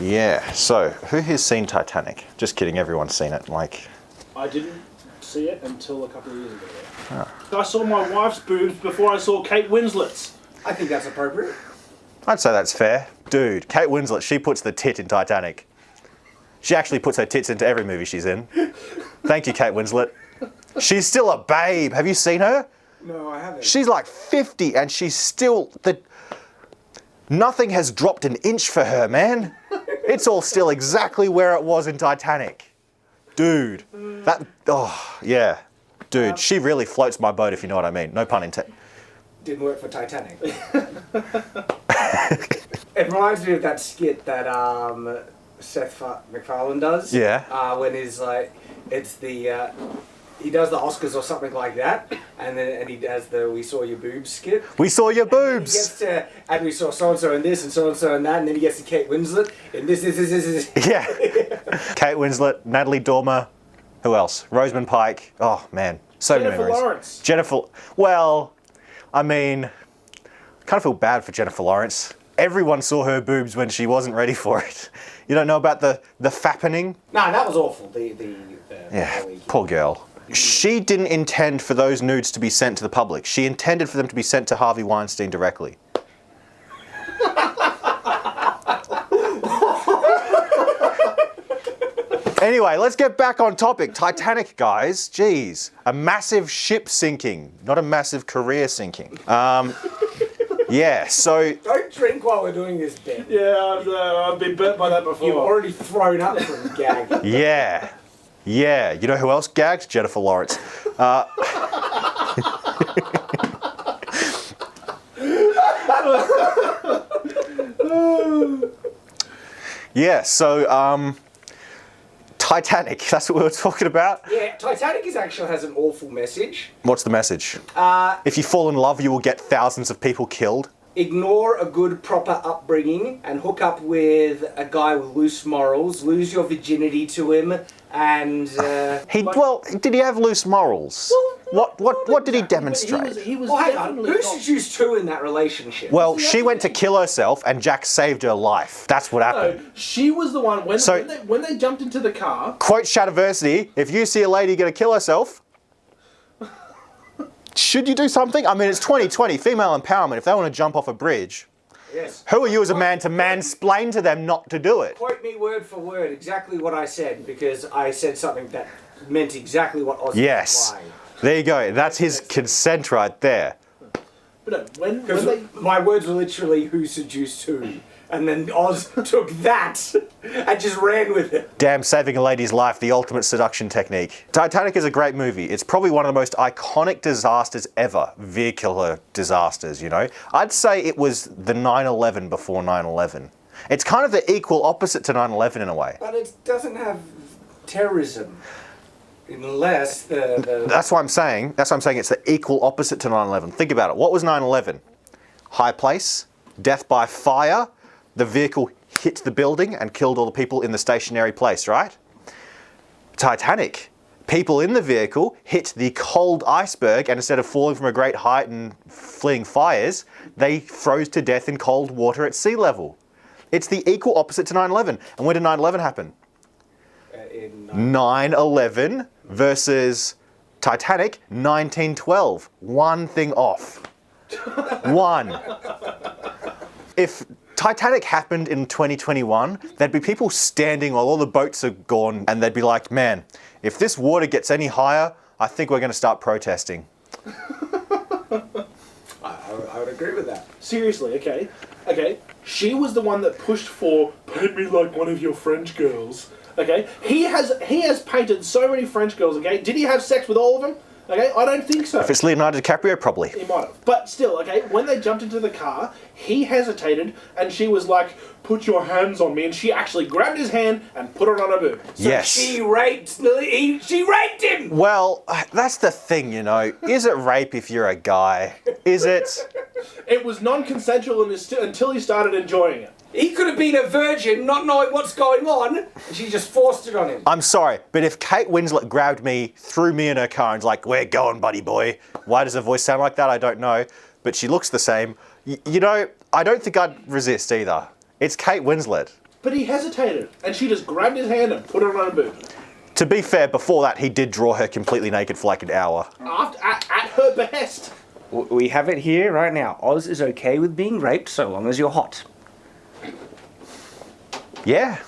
Yeah, so who has seen Titanic? Just kidding, everyone's seen it. Like, I didn't see it until a couple of years ago. I saw my wife's boobs before I saw Kate Winslet's. I think that's appropriate. I'd say that's fair. Dude, Kate Winslet, she puts the tit in Titanic. She actually puts her tits into every movie she's in. Thank you, Kate Winslet. She's still a babe. Have you seen her? No, I haven't. She's like 50 and she's still... Nothing has dropped an inch for her, man. It's all still exactly where it was in Titanic. Dude, yeah. Dude, she really floats my boat, if you know what I mean. No pun intended. Didn't work for Titanic. It reminds me of that skit that Seth MacFarlane does. Yeah. When he's like, it's the... he does the Oscars or something like that, and he does the "We saw your boobs" skit. We saw your boobs. He gets to, and we saw so and so in this and so and so in that, and then he gets to Kate Winslet in this. Yeah. Kate Winslet, Natalie Dormer, who else? Rosamund Pike. Oh man, so many memories. Lawrence. Jennifer. Well, I mean, kind of feel bad for Jennifer Lawrence. Everyone saw her boobs when she wasn't ready for it. You don't know about the fappening? Nah, that was awful. Yeah, poor girl. She didn't intend for those nudes to be sent to the public. She intended for them to be sent to Harvey Weinstein directly. Anyway, let's get back on topic. Titanic, guys. Jeez. A massive ship sinking, not a massive career sinking. Yeah, so... Don't drink while we're doing this bit. Yeah, I've been burnt by that before. You've already thrown up from gagging. Yeah. Yeah, you know who else gagged? Jennifer Lawrence. Yeah, so Titanic, that's what we were talking about. Yeah, Titanic actually has an awful message. What's the message? If you fall in love, you will get thousands of people killed. Ignore a good, proper upbringing and hook up with a guy with loose morals. Lose your virginity to him, and did he have loose morals? Well, what did he demonstrate? He was hang on. definitely Who seduced who in that relationship? Well, she went to kill herself, and Jack saved her life. That's what happened. No, she was the one when they jumped into the car. Quote Shadiversity: if you see a lady gonna kill herself, should you do something? I mean, it's 2020, female empowerment. If they want to jump off a bridge, yes. Who are you as a man to mansplain to them not to do it? Quote me word for word exactly what I said, because I said something that meant exactly what Oz was implying. There you go. That's his consent right there. But no, when they... My words were literally who seduced who. And then Oz took that and just ran with it. Damn, saving a lady's life, the ultimate seduction technique. Titanic is a great movie. It's probably one of the most iconic disasters ever. Vehicular disasters, you know. I'd say it was the 9/11 before 9/11. It's kind of the equal opposite to 9/11 in a way. But it doesn't have terrorism. Unless the... That's what I'm saying. That's what I'm saying. It's the equal opposite to 9/11. Think about it. What was 9/11? High place, death by fire. The vehicle hit the building and killed all the people in the stationary place, right? Titanic. People in the vehicle hit the cold iceberg, and instead of falling from a great height and fleeing fires, they froze to death in cold water at sea level. It's the equal opposite to 9/11. And when did 9/11 happen? 9/11 versus Titanic, 1912. One thing off. One. If Titanic happened in 2021, there'd be people standing while all the boats are gone, and they'd be like, man, if this water gets any higher, I think we're going to start protesting. I would agree with that. Seriously, okay. She was the one that pushed for paint me like one of your French girls. Okay, he has painted so many French girls. Okay, did he have sex with all of them? Okay, I don't think so. If it's Leonardo DiCaprio, probably. He might have. But still, okay, when they jumped into the car, he hesitated, and she was like, put your hands on me, and she actually grabbed his hand and put it on her boob. So yes. She raped him! Well, that's the thing, you know. Is it rape if you're a guy? Is it? It was non-consensual until he started enjoying it. He could have been a virgin, not knowing what's going on, and she just forced it on him. I'm sorry, but if Kate Winslet grabbed me, threw me in her car, and was like, we're going, buddy boy. Why does her voice sound like that? I don't know. But she looks the same. You know, I don't think I'd resist either. It's Kate Winslet. But he hesitated, and she just grabbed his hand and put it on her boob. To be fair, before that, he did draw her completely naked for like an hour. At her behest. We have it here right now. Oz is okay with being raped so long as you're hot. Yeah.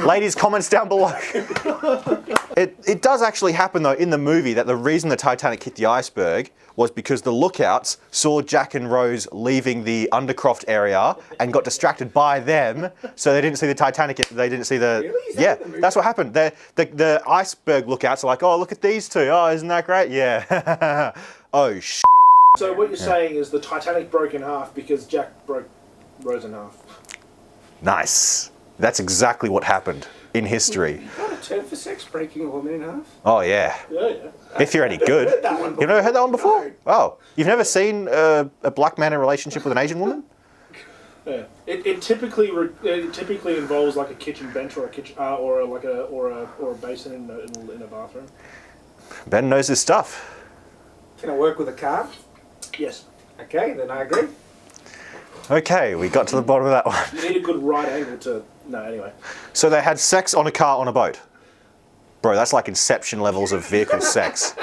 Ladies, comments down below. It does actually happen though in the movie that the reason the Titanic hit the iceberg was because the lookouts saw Jack and Rose leaving the Undercroft area and got distracted by them, so they didn't see the Titanic. They didn't see the. Really? Is that Yeah, in the movie? that's what happened. The iceberg lookouts are like, oh, look at these two. Oh, isn't that great? Yeah. Oh shit. So what you're saying is the Titanic broke in half because Jack broke Rose in half. Nice. That's exactly what happened in history. Got a term for sex, breaking a woman in half? Oh yeah. Yeah. If you're any good. heard that one You've never heard that one before? No. Oh, you've never seen a black man in a relationship with an Asian woman? Yeah. It typically involves like a kitchen bench or a kitchen or a basin in a bathroom. Ben knows his stuff. Can I work with a car? Yes. Okay, then I agree. Okay, we got to the bottom of that one. You need a good right angle to. No, anyway. So they had sex on a car on a boat. Bro, that's like Inception levels of vehicle sex.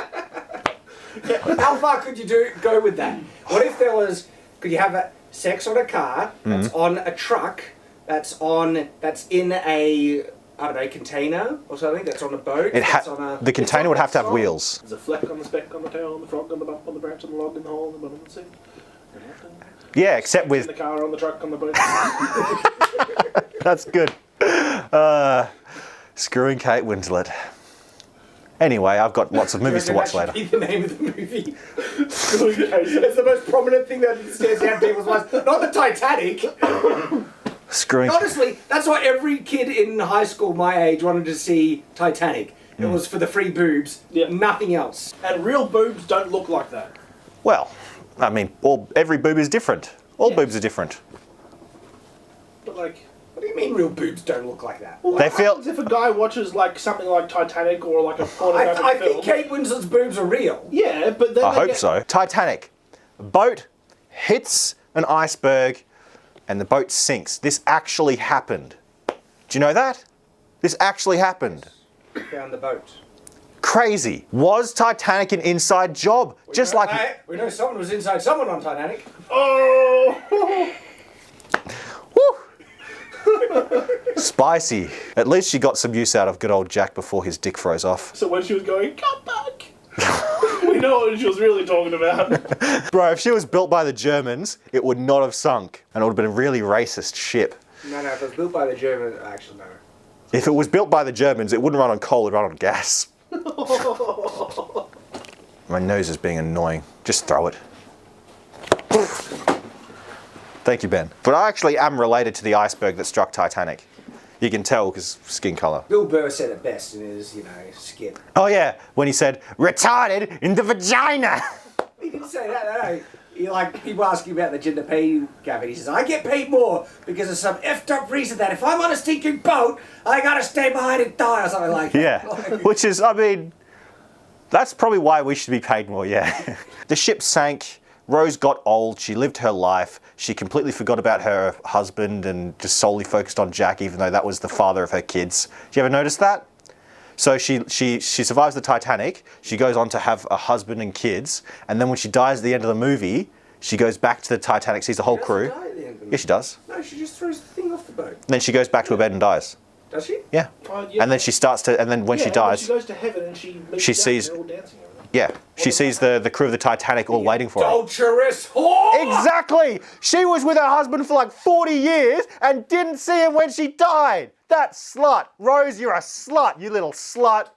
How far could you go with that? What if there was? Could you have sex on a car that's on a truck that's in a container or something that's on a boat? The container would have to have wheels. There's a fleck on the speck on the tail on the frog on the bump on the branch on the log in the hole in the bottom of the sea. Yeah, except In with... the car, on the truck, on the boat. That's good. Screwing Kate Winslet. Anyway, I've got lots of movies to watch later. Be the name of the movie. It's the most prominent thing that stares out people's minds. Not the Titanic. Screwing... Honestly, that's why every kid in high school my age wanted to see Titanic. It was for the free boobs, nothing else. And real boobs don't look like that. Well, I mean, every boob is different. All boobs are different. But like... What do you mean real boobs don't look like that? Well, They what feel- happens if a guy watches like something like Titanic or like a pornographic I film? think Kate Winslet's boobs are real. Yeah, but then I they hope get- so. Titanic. Boat hits an iceberg and the boat sinks. This actually happened. Do you know that? This actually happened. Found the boat. Crazy. Was Titanic an inside job? Just like... We know someone was inside someone on Titanic. Oh! Woo! Spicy. At least she got some use out of good old Jack before his dick froze off. So when she was going, come back! We know what she was really talking about. Bro, if she was built by the Germans, it would not have sunk. And it would have been a really racist ship. No, if it was built by the Germans, actually no. If it was built by the Germans, it wouldn't run on coal, it'd run on gas. My nose is being annoying. Just throw it. Thank you, Ben. But I actually am related to the iceberg that struck Titanic. You can tell because skin colour. Bill Burr said it best in his, skit. Oh yeah, when he said, retarded in the vagina! He didn't say that, no. People ask you about the gender pay gap, and he says, I get paid more because of some effed up reason that if I'm on a stinking boat, I gotta stay behind and die or something like that. Yeah, which is, I mean, that's probably why we should be paid more, yeah. The ship sank, Rose got old, she lived her life, she completely forgot about her husband and just solely focused on Jack, even though that was the father of her kids. Did you ever notice that? So she survives the Titanic, she goes on to have a husband and kids, and then when she dies at the end of the movie, she goes back to the Titanic, sees the whole crew. She doesn't die at the end of the Yeah, she does. No, she just throws the thing off the boat. And then she goes back to her bed and dies. Does she? Yeah. Yeah. And then she starts to, and then when she dies, she goes to heaven and she meets she Jack, sees- they're all dancing and everything. yeah, she sees the crew of the Titanic all waiting for her. Adulterous whore! Exactly! She was with her husband for like 40 years and didn't see him when she died! That slut! Rose, you're a slut, you little slut!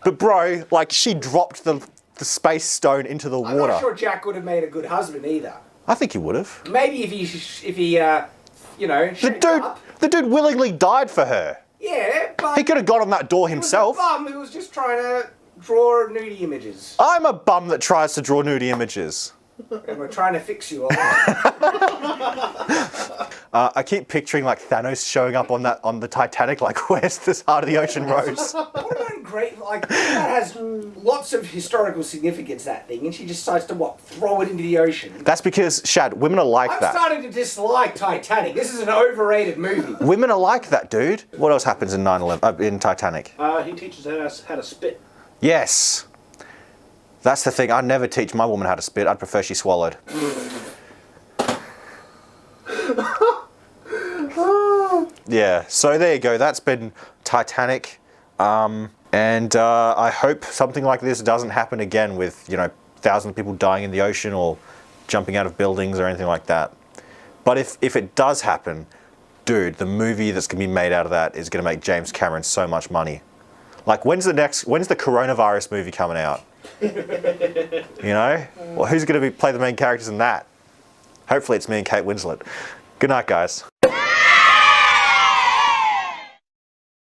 But bro, like she dropped the space stone into the I'm water. not sure Jack would have made a good husband either. I think he would have. Maybe if he shaped up. The dude willingly died for her. Yeah, but He could have got on that door he was himself. a bum who was just trying to draw nudie images. I'm a bum that tries to draw nudie images. And we're trying to fix you all. I keep picturing like Thanos showing up on the Titanic, like, where's this heart of the ocean, Rose? What about in great, like, that has lots of historical significance, that thing, and she just decides to, what, throw it into the ocean. That's because, Shad, women are like I'm that. starting to dislike Titanic. This is an overrated movie. Women are like that, dude. What else happens in 9/11, in Titanic? He teaches her how to spit. Yes. That's the thing. I'd never teach my woman how to spit. I'd prefer she swallowed. Yeah, so there you go. That's been Titanic. And I hope something like this doesn't happen again with, thousands of people dying in the ocean or jumping out of buildings or anything like that. But if it does happen, dude, the movie that's going to be made out of that is going to make James Cameron so much money. Like, when's the coronavirus movie coming out? Well, who's going to play the main characters in that? Hopefully it's me and Kate Winslet. Good night, guys.